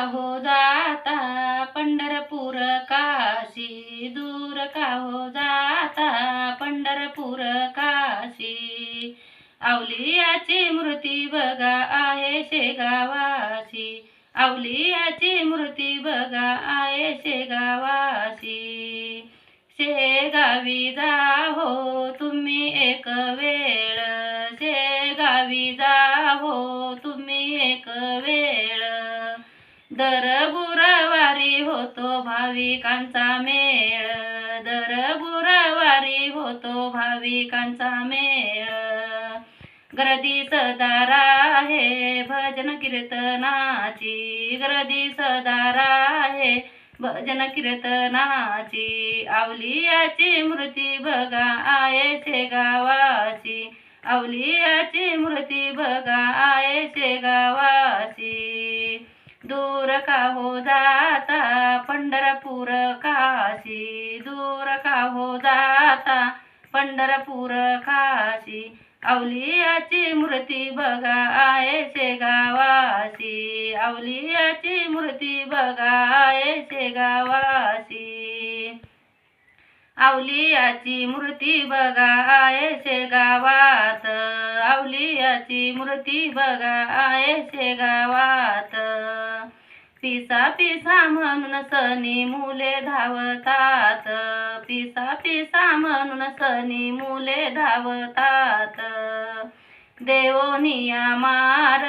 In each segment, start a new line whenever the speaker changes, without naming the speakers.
हो जाता पंढरपूर काशी, दूर का हो जाता पंढरपूर काशी. अवलियाची मूर्ती बघा आहे शेगावाशी, अवलियाची मूर्ती बघा आहे शेगावाशी. शेगावी जा हो तुम्ही एक वेळ, शेगावी जा हो तुम्ही एक वेळ. दर गुरुवारी होतो भाविकांचा मेळ, दर गुरुवारी होतो भाविकांचा मेळ. गर्दी सदा राहे भजन कीर्तनाची, गर्दी सदा राहे भजन कीर्तनाची. अवलियाची मूर्ती बघा आहे शेगावाशी, अवलियाची मूर्ती बघा आहे शेगावाशी. दूर का हो जाता पंढरपूर काशी, दूर का हो जाता पंढरपूर काशी. अवलियाची मूर्ती बघा आहे शेगावाशी, अवलियाची मूर्ती बघा आहे शेगावाशी. अवलियाची मूर्ती बघा आहे शेगावात, अवलियाची मूर्ती बघा आहे शेगावात. पिसा पिसा म्हणून सनी मुले धावतात, पिसा पिसा म्हणून सनी मुले धावतात. देवोनिया मार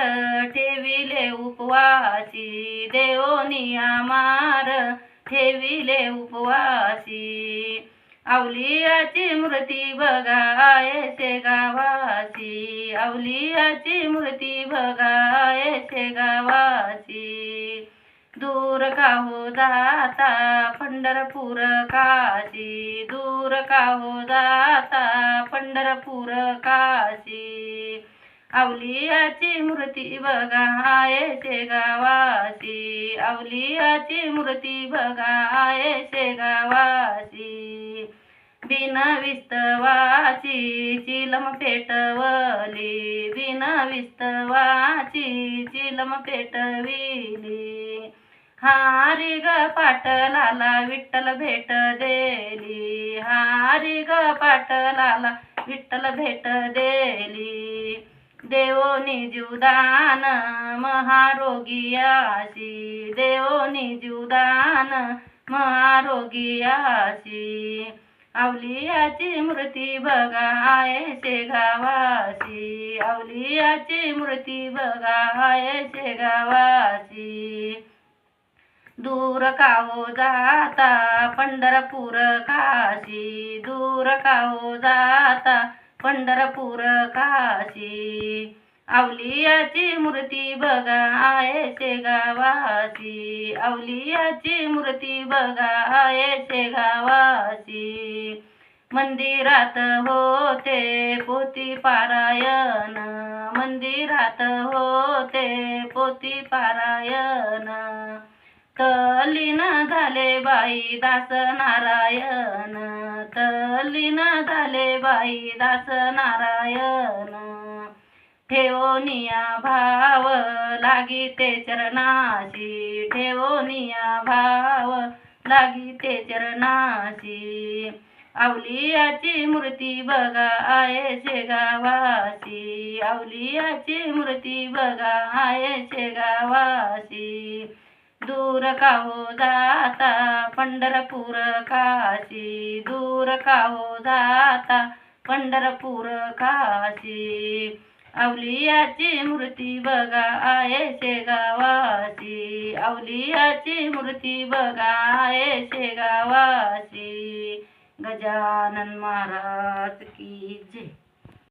ठेविले उपवासी, देवोनिया मार ठेविले उपवासी. अवलियाची मूर्ती बघा आहे शेगावाशी, अवलियाची मूर्ती बघा आहे शेगावाशी. दूर का हो जाता पंढरपूर काशी, दूर का हो जाता पंढरपूर काशी. अवलियाची मूर्ती बघा आहे शेगावाशी, अवलियाची मूर्ती बघा आहे शेगावाशी. बिनविस्तवाची चिलम पेटवली, बिनविस्तवाची चिलम पेटविली. हारी ग पाटलाला विठ्ठल भेट देली, हारी ग पाटलाला विठ्ठल भेट देली. देवोनी जीवदान महारोगियाशी, देवोनी जीवदान महारोगियाशी. अवलियाची मूर्ती बघा आहे शेगावाशी, अवलियाची मूर्ती बघा आहे शेगावाशी. दूर का हो जाता पंढरपूर काशी, दूर का हो जाता पंढरपूर काशी. अवलियाची मूर्ती बघा आहे शेगावाशी, अवलियाची मूर्ती बघा आहे शेगावाशी. मंदिरात होते पोथी पारायण, मंदिरात होते पोथी पारायण. तल्लीन झाले बाई दास नारायण, तल्लीन झाले बाई दास नारायण. ठेवोनिया भाव लागिते चरणाशी, ठेवोनिया भाव लागिते चरणाशी. अवलियाची मूर्ती बघा आहे शेगावाशी, अवलियाची मूर्ती बघा आहे शेगावाशी. दूर का हो जाता पंढरपूर काशी, दूर का हो जाता पंढरपूर काशी. अवलियाची मूर्ती बघा आहे शेगावाशी, अवलियाची मूर्ती बघा आहे शेगावाशी. गजानन महाराज की जय.